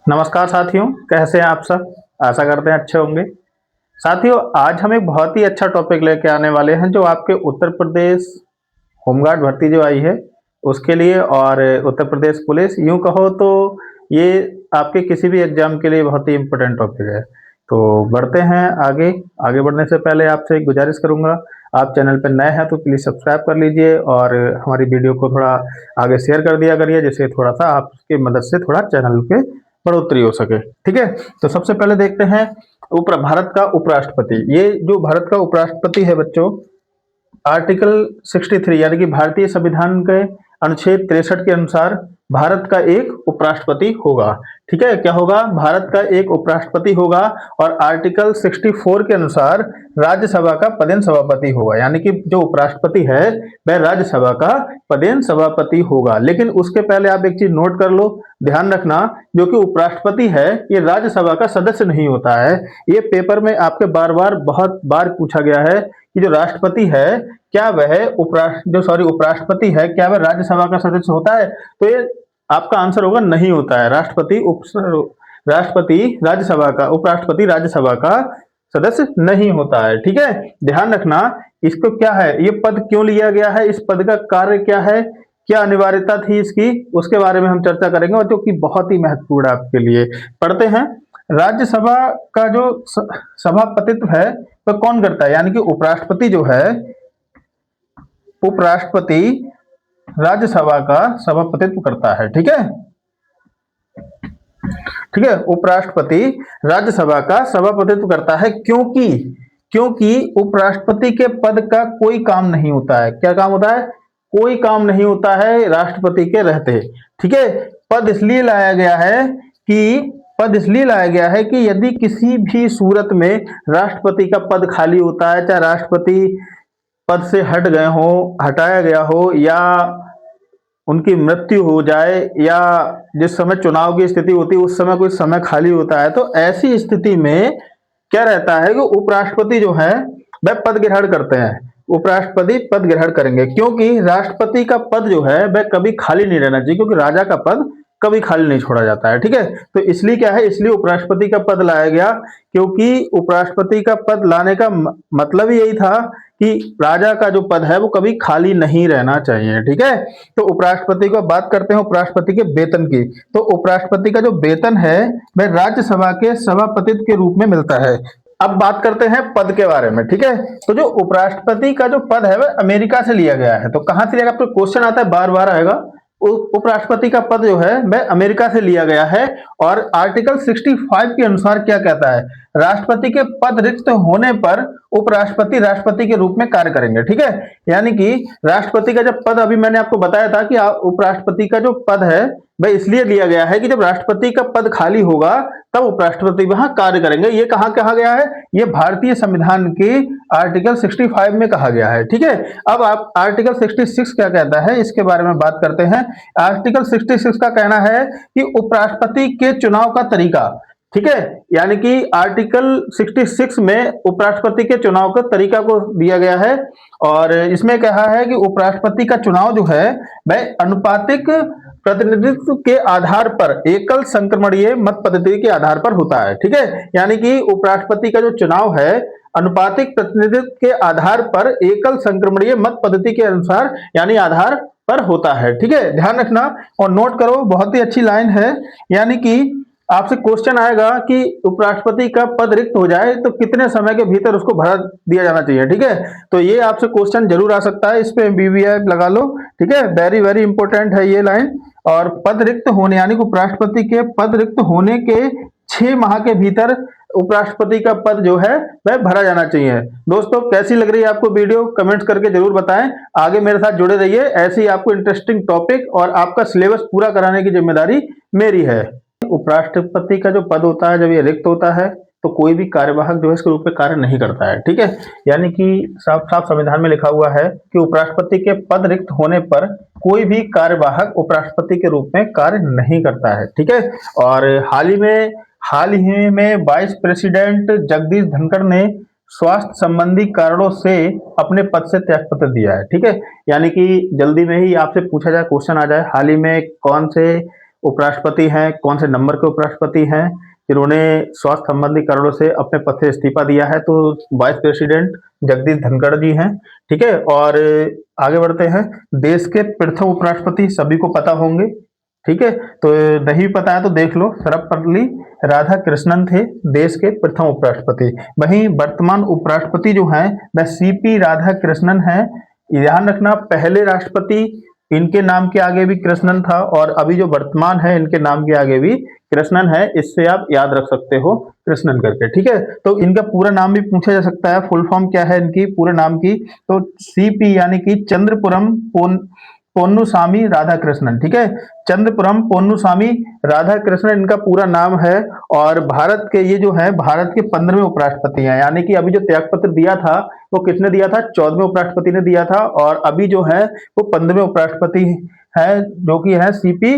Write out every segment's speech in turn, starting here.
नमस्कार साथियों, कैसे हैं आप सब। आशा करते हैं अच्छे होंगे। साथियों, आज हम एक बहुत ही अच्छा टॉपिक लेके आने वाले हैं जो आपके उत्तर प्रदेश होमगार्ड भर्ती जो आई है उसके लिए, और उत्तर प्रदेश पुलिस, यूं कहो तो ये आपके किसी भी एग्जाम के लिए बहुत ही इम्पोर्टेंट टॉपिक है। तो बढ़ते हैं आगे। आगे बढ़ने से पहले आपसे एक गुजारिश करूंगा, आप चैनल पर नए हैं तो प्लीज़ सब्सक्राइब कर लीजिए और हमारी वीडियो को थोड़ा आगे शेयर कर दिया करिए, जिससे थोड़ा सा आपकी मदद से थोड़ा चैनल के बढ़ोतरी हो सके। ठीक है, तो सबसे पहले देखते हैं भारत का उपराष्ट्रपति। ये जो भारत का उपराष्ट्रपति है बच्चों, आर्टिकल 63 यानी कि भारतीय संविधान के अनुच्छेद 63 के अनुसार भारत का एक उपराष्ट्रपति होगा। ठीक है, क्या होगा? भारत का एक उपराष्ट्रपति होगा। और आर्टिकल 64 के अनुसार राज्यसभा का पदेन सभापति होगा, यानी कि जो उपराष्ट्रपति है वह राज्यसभा का पदेन सभापति होगा। लेकिन उसके पहले आप एक चीज नोट कर लो, ध्यान रखना, जो कि उपराष्ट्रपति है ये राज्यसभा का सदस्य नहीं होता है। ये पेपर में आपके बार बार बहुत बार पूछा गया है कि जो राष्ट्रपति है क्या वह उपराष्ट्रपति है क्या वह राज्यसभा का सदस्य होता है? तो ये आपका आंसर होगा नहीं होता है। राष्ट्रपति राज्यसभा का, उपराष्ट्रपति राज्यसभा का सदस्य नहीं होता है। ठीक है, ध्यान रखना। इसको क्या है, ये पद क्यों लिया गया है, इस पद का कार्य क्या है, क्या अनिवार्यता थी इसकी, उसके बारे में हम चर्चा करेंगे, और जो कि बहुत ही महत्वपूर्ण है आपके लिए। पढ़ते हैं। राज्यसभा का जो सभापतित्व है वह कौन करता है? यानी कि उपराष्ट्रपति जो है, उपराष्ट्रपति राज्यसभा का सभापतित्व करता है। ठीक है, ठीक है, उपराष्ट्रपति राज्यसभा का सभापतित्व करता है। क्योंकि उपराष्ट्रपति के पद का कोई काम नहीं होता है। क्या काम होता है? कोई काम नहीं होता है राष्ट्रपति के रहते। ठीक है, पद इसलिए लाया गया है कि यदि किसी भी सूरत में राष्ट्रपति का पद खाली होता है, चाहे राष्ट्रपति पद से हटाया गया हो, या उनकी मृत्यु हो जाए, या जिस समय चुनाव की स्थिति होती है उस समय कोई समय खाली होता है, तो ऐसी स्थिति में क्या रहता है कि उपराष्ट्रपति जो है वह पद ग्रहण करते हैं। उपराष्ट्रपति पद ग्रहण करेंगे, क्योंकि राष्ट्रपति का पद जो है वह कभी खाली नहीं रहना चाहिए, क्योंकि राजा का पद कभी खाली नहीं छोड़ा जाता है। ठीक है, तो इसलिए क्या है, इसलिए उपराष्ट्रपति का पद लाया गया, क्योंकि उपराष्ट्रपति का पद लाने का मतलब यही था कि राजा का जो पद है वो कभी खाली नहीं रहना चाहिए। ठीक है, तो उपराष्ट्रपति को बात करते हैं उपराष्ट्रपति के वेतन की। तो उपराष्ट्रपति का जो वेतन है वह राज्यसभा के सभापतित्व के रूप में मिलता है। अब बात करते हैं पद के बारे में। ठीक है, तो जो उपराष्ट्रपति का जो पद है वह अमेरिका से लिया गया है। तो कहां से लिया गया? आपको क्वेश्चन आता है, बार बार आएगा। उपराष्ट्रपति का पद जो है वह अमेरिका से लिया गया है। और आर्टिकल 65 के अनुसार क्या कहता है? राष्ट्रपति के पद रिक्त होने पर उपराष्ट्रपति राष्ट्रपति के रूप में कार्य करेंगे। ठीक है, यानी कि राष्ट्रपति का जब पद, अभी मैंने आपको बताया था कि उपराष्ट्रपति का जो पद है वह इसलिए लिया गया है कि जब राष्ट्रपति का पद खाली होगा तब उपराष्ट्रपति वहां कार्य करेंगे। ये कहां कहा गया है? ये भारतीय संविधान के आर्टिकल 65 में कहा गया है। ठीक है, अब आप आर्टिकल 66 क्या कहता है इसके बारे में बात करते हैं। आर्टिकल 66 का कहना है कि उपराष्ट्रपति के चुनाव का तरीका, ठीक है, यानी कि आर्टिकल 66 में उपराष्ट्रपति के चुनाव का तरीका को दिया गया है। और इसमें कहा है कि उपराष्ट्रपति का चुनाव जो है वह अनुपातिक प्रतिनिधित्व के आधार पर एकल संक्रमणीय मत पद्धति के आधार पर होता है। ठीक है, यानी कि उपराष्ट्रपति का जो चुनाव है अनुपातिक प्रतिनिधित्व के आधार पर एकल संक्रमणीय मत पद्धति के अनुसार यानी आधार पर होता है। ठीक है, ध्यान रखना और नोट करो, बहुत ही अच्छी लाइन है। यानी कि आपसे क्वेश्चन आएगा कि उपराष्ट्रपति का पद रिक्त हो जाए तो कितने समय के भीतर उसको भरा दिया जाना चाहिए। ठीक है, तो ये आपसे क्वेश्चन जरूर आ सकता है, इस पे बीवीआई लगा लो। ठीक है, वेरी वेरी इंपॉर्टेंट है ये लाइन। और पद रिक्त होने, यानी कि उपराष्ट्रपति के पद रिक्त होने के 6 माह के भीतर उपराष्ट्रपति का पद जो है वह भरा जाना चाहिए। दोस्तों, कैसी लग रही है आपको वीडियो? कमेंट्स करके जरूर बताएं। आगे मेरे साथ जुड़े रहिए, ऐसे ही आपको इंटरेस्टिंग टॉपिक और आपका सिलेबस पूरा कराने की जिम्मेदारी मेरी है। उपराष्ट्रपति का जो पद होता है जब ये रिक्त होता है तो कोई भी कार्यवाहक जो है इसके रूप में कार्य नहीं करता है। ठीक है, यानी कि साफ साफ संविधान में लिखा हुआ है कि उपराष्ट्रपति के पद रिक्त होने पर कोई भी कार्यवाहक उपराष्ट्रपति के रूप में कार्य नहीं करता है। ठीक है, और हाल ही में वाइस प्रेसिडेंट जगदीश धनखड़ ने स्वास्थ्य संबंधी कारणों से अपने पद से त्यागपत्र दिया है। ठीक है, यानी कि जल्दी में ही आपसे पूछा जाए, क्वेश्चन आ जाए, हाल ही में कौन से उपराष्ट्रपति हैं, कौन से नंबर के उपराष्ट्रपति हैं जिन्होंने स्वास्थ्य संबंधी कारणों से अपने पद से इस्तीफा दिया है, तो वाइस प्रेसिडेंट जगदीप धनखड़ जी हैं। ठीक है, और आगे बढ़ते हैं। देश के प्रथम उपराष्ट्रपति सभी को पता होंगे। ठीक है, तो नहीं पता है तो देख लो, सर्वपल्ली राधाकृष्णन थे देश के प्रथम उपराष्ट्रपति। वहीं वर्तमान उपराष्ट्रपति जो हैं वह सीपी राधाकृष्णन हैं। ध्यान रखना, पहले राष्ट्रपति इनके नाम के आगे भी कृष्णन था और अभी जो वर्तमान है इनके नाम के आगे भी कृष्णन है, इससे आप याद रख सकते हो कृष्णन करके। ठीक है, तो इनका पूरा नाम भी पूछा जा सकता है, फुल फॉर्म क्या है इनकी पूरे नाम की, तो सीपी यानी कि चंद्रपुरम पोन्नुसामी राधाकृष्णन। ठीक है, चंद्रपुरम पोन्नुसामी राधाकृष्णन इनका पूरा नाम है। और भारत के ये जो है भारत के 15वें उपराष्ट्रपति हैं, यानी कि अभी जो त्यागपत्र दिया था वो किसने दिया था? 14वें उपराष्ट्रपति ने दिया था, और अभी जो है वो 15वें उपराष्ट्रपति है जो कि है सीपी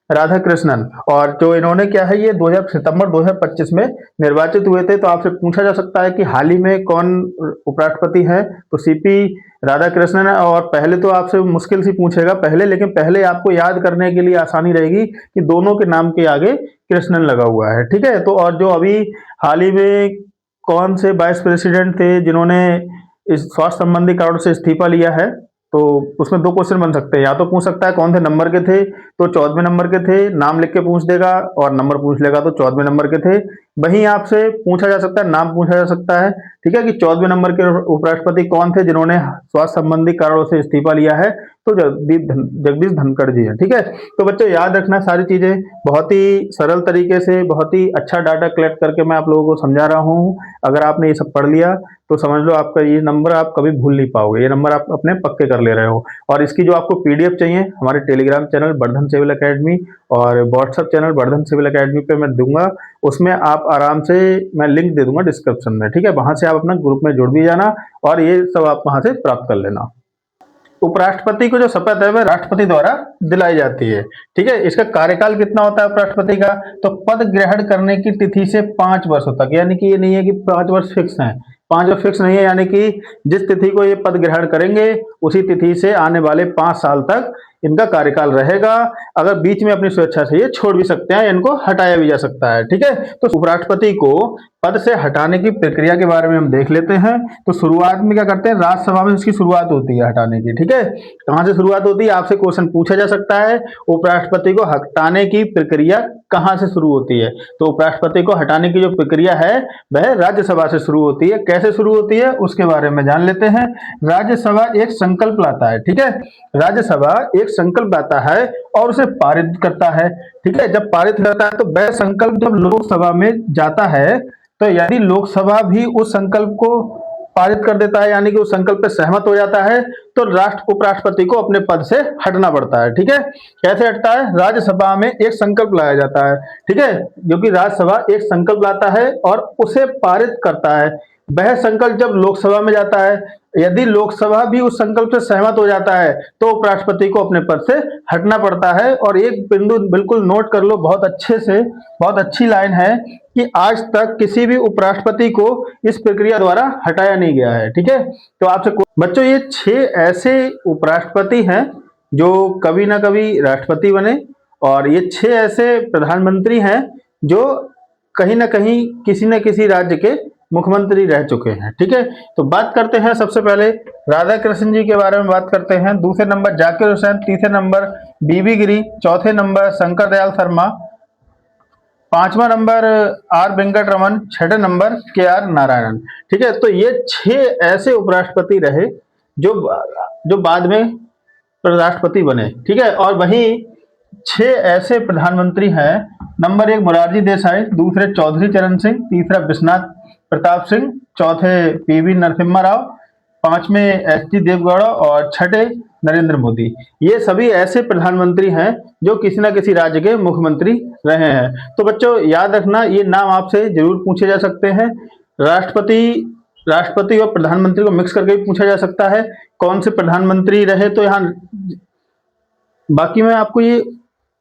राधाकृष्णन। और जो इन्होंने क्या है, ये सितंबर 2025 में निर्वाचित हुए थे। तो आपसे पूछा जा सकता है कि हाल ही में कौन उपराष्ट्रपति हैं, तो सीपी राधाकृष्णन है। और पहले तो आपसे मुश्किल सी पूछेगा पहले, लेकिन पहले आपको याद करने के लिए आसानी रहेगी कि दोनों के नाम के आगे कृष्णन लगा हुआ है। ठीक है, तो और जो अभी हाल ही में कौन से वाइस प्रेसिडेंट थे जिन्होंने इस स्वास्थ्य संबंधी कारणों से इस्तीफा लिया है, तो उसमें दो क्वेश्चन बन सकते हैं। या तो पूछ सकता है कौन से नंबर के थे, तो 14वें नंबर के थे, नाम लिख के पूछ देगा, और नंबर पूछ लेगा तो 14वें नंबर के थे। वहीं आपसे पूछा जा सकता है, नाम पूछा जा सकता है, ठीक है, कि 14वें नंबर के उपराष्ट्रपति कौन थे जिन्होंने स्वास्थ्य संबंधी कारणों से इस्तीफा लिया है, तो जगदीश धनखड़ जी हैं। ठीक है, तो बच्चों याद रखना सारी चीजें, बहुत ही सरल तरीके से बहुत ही अच्छा डाटा कलेक्ट करके मैं आप लोगों को समझा रहा हूँ। अगर आपने ये सब पढ़ लिया तो समझ लो आपका ये नंबर आप कभी भूल नहीं पाओगे, ये नंबर आप अपने पक्के कर ले रहे हो। और इसकी जो आपको पीडीएफ चाहिए, हमारे Telegram channel Vardhan Civil Academy और WhatsApp channel Vardhan Civil Academy पे मैं दूंगा, उसमें आप आराम से, मैं लिंक दे दूंगा डिस्क्रिप्शन में। ठीक है, वहां से आप अपना ग्रुप में जुड़ भी जाना और ये सब आप वहां से प्राप्त कर लेना। उपराष्ट्रपति को जो शपथ है वह राष्ट्रपति द्वारा दिलाई जाती है। ठीक है, इसका कार्यकाल कितना होता है उपराष्ट्रपति का? तो पद ग्रहण करने की तिथि से 5 वर्षों तक, यानी कि ये नहीं है कि 5 वर्ष फिक्स हैं, 5 वर्ष फिक्स नहीं है, यानी कि जिस तिथि को ये पद ग्रहण करेंगे उसी तिथि से आने वाले 5 साल तक इनका कार्यकाल रहेगा। अगर बीच में अपनी स्वेच्छा से ये छोड़ भी सकते हैं, इनको हटाया भी जा सकता है। ठीक है, तो उपराष्ट्रपति को पद से हटाने की प्रक्रिया के बारे में हम देख लेते हैं। तो शुरुआत में क्या करते हैं, राज्यसभा में इसकी शुरुआत होती है हटाने की। ठीक है, कहां से शुरुआत होती है, आपसे क्वेश्चन पूछा जा सकता है, उपराष्ट्रपति को हटाने की प्रक्रिया कहां से शुरू होती है? तो उपराष्ट्रपति को हटाने की जो प्रक्रिया है वह राज्यसभा से शुरू होती है। कैसे शुरू होती है उसके बारे में जान लेते हैं। राज्यसभा एक संकल्प लाता है। ठीक है, राज्यसभा एक संकल्प लाता है और उसे पारित करता है। ठीक है, जब पारित करता है तो वह संकल्प जब लोकसभा में जाता है, तो यदि लोकसभा भी उस संकल्प को पारित कर देता है, यानी कि उस संकल्प पे सहमत हो जाता है, तो उपराष्ट्रपति को अपने पद से हटना पड़ता है। ठीक है, कैसे हटता है? राज्यसभा में एक संकल्प लाया जाता है। ठीक है, जो कि राज्यसभा एक संकल्प लाता है और उसे पारित करता है। वह संकल्प जब लोकसभा में जाता है, यदि लोकसभा भी उस संकल्प से सहमत हो जाता है, तो उपराष्ट्रपति को अपने पद से हटना पड़ता है। और एक बिंदु बिल्कुल नोट कर लो बहुत अच्छे से, बहुत अच्छी लाइन है कि आज तक किसी भी उपराष्ट्रपति को इस प्रक्रिया द्वारा हटाया नहीं गया है। ठीक है, तो आपसे बच्चों ये 6 ऐसे उपराष्ट्रपति हैं जो कभी ना कभी राष्ट्रपति बने, और ये 6 ऐसे प्रधानमंत्री हैं जो कहीं ना कहीं किसी न किसी राज्य के मुख्यमंत्री रह चुके हैं। ठीक है, तो बात करते हैं सबसे पहले राधाकृष्णन जी के बारे में बात करते हैं। दूसरे नंबर जाकिर हुसैन, तीसरे नंबर बीबी गिरी, चौथे नंबर शंकर दयाल शर्मा, 5वां नंबर आर वेंकट रमन, 6ठे नंबर के आर नारायणन। ठीक है, तो ये 6 ऐसे उपराष्ट्रपति रहे जो बाद में राष्ट्रपति बने। ठीक है, और वहीं 6 ऐसे प्रधानमंत्री हैं। नंबर 1 मोरारजी देसाई, दूसरे चौधरी चरण सिंह, तीसरा विश्वनाथ प्रताप सिंह, चौथे पीवी नरसिम्हा राव, 5वें एच.डी. देवगौड़ा और 6ठे नरेंद्र मोदी। ये सभी ऐसे प्रधानमंत्री हैं जो किसी न किसी राज्य के मुख्यमंत्री रहे हैं। तो बच्चों याद रखना, ये नाम आपसे जरूर पूछे जा सकते हैं। राष्ट्रपति और प्रधानमंत्री को मिक्स करके भी पूछा जा सकता है, कौन से प्रधानमंत्री रहे। तो यहाँ बाकी मैं आपको ये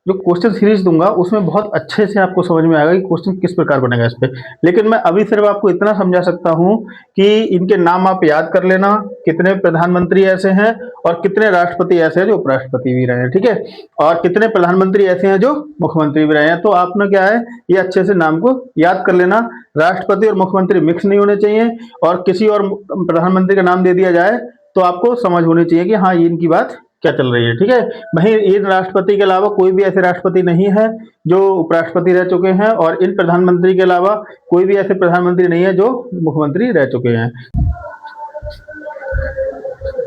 जो क्वेश्चन सीरीज दूंगा उसमें बहुत अच्छे से आपको समझ में आएगा कि क्वेश्चन किस प्रकार बनेगा इस पे। लेकिन मैं अभी सिर्फ आपको इतना समझा सकता हूं कि इनके नाम आप याद कर लेना, कितने प्रधानमंत्री ऐसे हैं और कितने राष्ट्रपति ऐसे हैं जो उपराष्ट्रपति भी रहे हैं, ठीक है, और कितने प्रधानमंत्री ऐसे हैं जो मुख्यमंत्री भी रहे हैं। तो आपने क्या है, ये अच्छे से नाम को याद कर लेना। राष्ट्रपति और मुख्यमंत्री मिक्स नहीं होने चाहिए, और किसी और प्रधानमंत्री का नाम दे दिया जाए तो आपको समझ होनी चाहिए कि हाँ ये इनकी बात क्या चल रही है, ठीक है। वहीं इन राष्ट्रपति के अलावा कोई भी ऐसे राष्ट्रपति नहीं है जो उपराष्ट्रपति रह चुके हैं, और इन प्रधानमंत्री के अलावा कोई भी ऐसे प्रधानमंत्री नहीं है जो मुख्यमंत्री रह चुके हैं।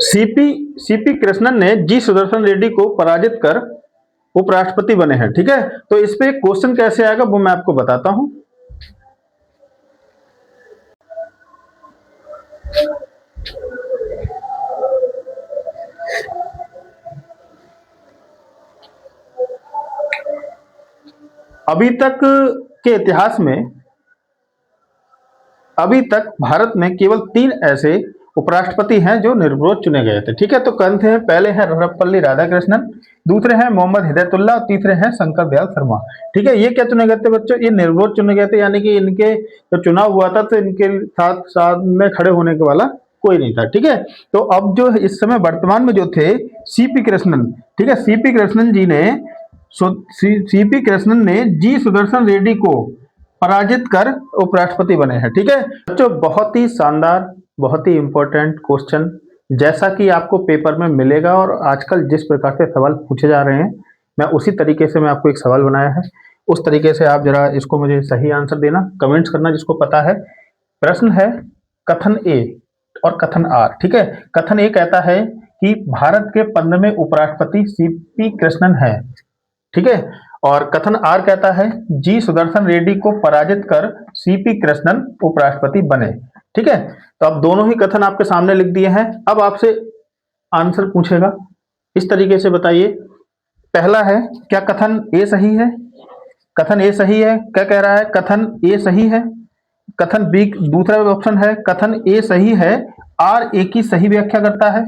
सीपी कृष्णन ने जी सुदर्शन रेड्डी को पराजित कर उपराष्ट्रपति बने हैं, ठीक है। तो इस पे क्वेश्चन कैसे आएगा वो मैं आपको बताता हूं। अभी तक के इतिहास में अभी तक भारत में केवल 3 ऐसे उपराष्ट्रपति हैं जो निर्विरोध चुने गए थे, ठीक है। तो कौन थे? पहले हैं सर्वपल्ली राधाकृष्णन, दूसरे हैं मोहम्मद हिदायतुल्लाह और तीसरे हैं शंकर दयाल शर्मा, ठीक है। ये क्या चुने गए थे बच्चों? ये निर्विरोध चुने गए थे, यानी कि इनके जो चुनाव हुआ था तो इनके साथ साथ में खड़े होने के वाला कोई नहीं था, ठीक है। तो अब जो इस समय वर्तमान में जो थे सीपी कृष्णन, ठीक है, सीपी कृष्णन जी ने सीपी कृष्णन ने जी सुदर्शन रेड्डी को पराजित कर उपराष्ट्रपति बने हैं, ठीक है बच्चों। बहुत ही शानदार, बहुत ही इंपॉर्टेंट क्वेश्चन, जैसा कि आपको पेपर में मिलेगा और आजकल जिस प्रकार से सवाल पूछे जा रहे हैं, मैं उसी तरीके से मैं आपको एक सवाल बनाया है, उस तरीके से आप जरा इसको मुझे सही आंसर देना, कमेंट्स करना जिसको पता है। प्रश्न है कथन ए और कथन आर, ठीक है। कथन ए कहता है कि भारत के 15वें उपराष्ट्रपति सीपी कृष्णन है, ठीक है, और कथन आर कहता है जी सुदर्शन रेड्डी को पराजित कर सीपी कृष्णन उपराष्ट्रपति बने, ठीक है। तो अब दोनों ही कथन आपके सामने लिख दिए हैं। अब आपसे आंसर पूछेगा, इस तरीके से बताइए। पहला है, क्या कथन ए सही है? कथन ए सही है, क्या कह रहा है? कथन ए सही है। कथन बी, दूसरा ऑप्शन है कथन ए सही है, आर ए की सही व्याख्या करता है,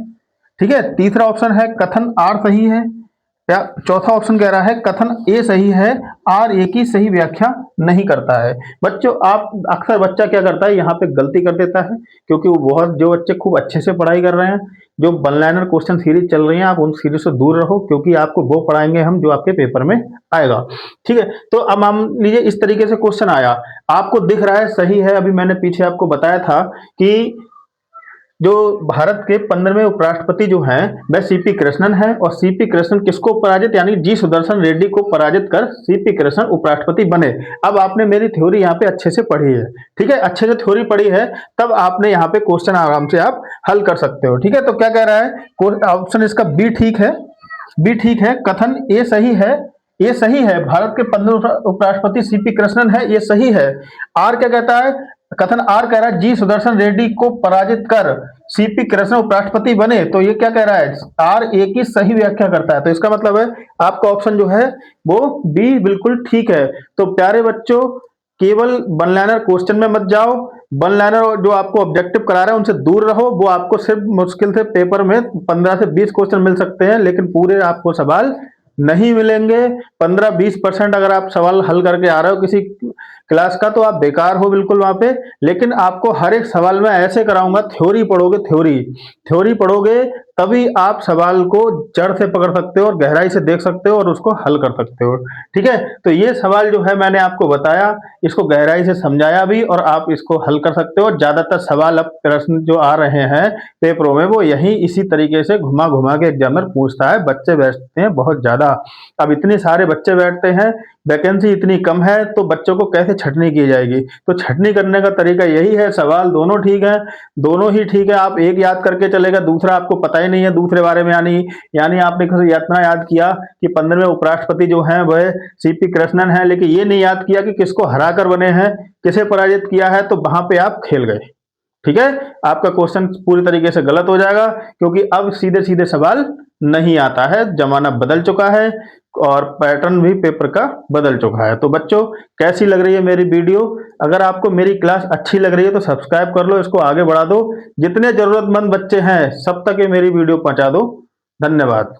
ठीक है। तीसरा ऑप्शन है कथन आर सही है, या चौथा ऑप्शन कह रहा है कथन ए सही है, आर ए की सही व्याख्या नहीं करता है। बच्चों, आप अक्सर बच्चा क्या करता है, यहाँ पे गलती कर देता है, क्योंकि वो बहुत, जो बच्चे खूब अच्छे से पढ़ाई कर रहे हैं, जो वन लाइनर क्वेश्चन सीरीज चल रही है, आप उन सीरीज से दूर रहो, क्योंकि आपको वो पढ़ाएंगे हम जो आपके पेपर में आएगा, ठीक है। तो अब मान लीजिए इस तरीके से क्वेश्चन आया, आपको दिख रहा है सही है। अभी मैंने पीछे आपको बताया था कि जो भारत के 15वें उपराष्ट्रपति जो हैं वह सीपी कृष्णन है, और सीपी कृष्णन किसको पराजित, यानी जी सुदर्शन रेड्डी को पराजित कर सीपी कृष्णन उपराष्ट्रपति बने। अब आपने मेरी थ्योरी यहाँ पे अच्छे से पढ़ी है, ठीक है, अच्छे से थ्योरी पढ़ी है, तब आपने यहाँ पे क्वेश्चन आराम से आप हल कर सकते हो, ठीक है। तो क्या कह रहा है ऑप्शन इसका बी ठीक है, बी ठीक है। कथन ए सही है, ये सही है, भारत के 15 उपराष्ट्रपति सीपी कृष्णन है, ये सही है। आर क्या कहता है? कथन आर कह रहा है जी सुदर्शन रेड्डी को पराजित कर सीपी कृष्णन उपराष्ट्रपति बने, तो ये क्या कह रहा है? आर ए की सही व्याख्या करता है। तो इसका मतलब है आपका ऑप्शन जो है वो बी बिल्कुल ठीक है। तो प्यारे बच्चों, केवल वन लाइनर क्वेश्चन में मत जाओ, वन लाइनर जो आपको ऑब्जेक्टिव करा रहे हैं उनसे दूर रहो। वो आपको सिर्फ मुश्किल से पेपर में 15 से 20 क्वेश्चन मिल सकते हैं, लेकिन पूरे आपको सवाल नहीं मिलेंगे। 15-20% अगर आप सवाल हल करके आ रहे हो किसी क्लास का, तो आप बेकार हो बिल्कुल वहां पे। लेकिन आपको हर एक सवाल में ऐसे कराऊंगा, थ्योरी पढ़ोगे, थ्योरी पढ़ोगे, तभी आप सवाल को जड़ से पकड़ सकते हो और गहराई से देख सकते हो और उसको हल कर सकते हो, ठीक है। तो ये सवाल जो है मैंने आपको बताया, इसको गहराई से समझाया भी, और आप इसको हल कर सकते हो। ज्यादातर सवाल, अब प्रश्न जो आ रहे हैं पेपरों में, वो यही इसी तरीके से घुमा घुमा के एग्जामिनर पूछता है। बच्चे बैठते हैं बहुत ज्यादा, अब इतने सारे बच्चे बैठते हैं, वैकेंसी इतनी कम है, तो बच्चों को कैसे छटनी की जाएगी? तो छटनी करने का तरीका यही है, सवाल दोनों ठीक है, दोनों ही ठीक है। आप एक याद करके चलेगा, दूसरा आपको पता ही नहीं है दूसरे बारे में, यानी आपने इतना याद किया कि 15वें उपराष्ट्रपति जो हैं वह सीपी कृष्णन है, लेकिन ये नहीं याद किया कि किसको हराकर बने हैं, किसे पराजित किया है, तो वहां पे आप खेल गए, ठीक है। आपका क्वेश्चन पूरी तरीके से गलत हो जाएगा, क्योंकि अब सीधे सीधे सवाल नहीं आता है, जमाना बदल चुका है और पैटर्न भी पेपर का बदल चुका है। तो बच्चों, कैसी लग रही है मेरी वीडियो? अगर आपको मेरी क्लास अच्छी लग रही है तो सब्सक्राइब कर लो, इसको आगे बढ़ा दो, जितने जरूरतमंद बच्चे हैं सब तक ये मेरी वीडियो पहुंचा दो। धन्यवाद।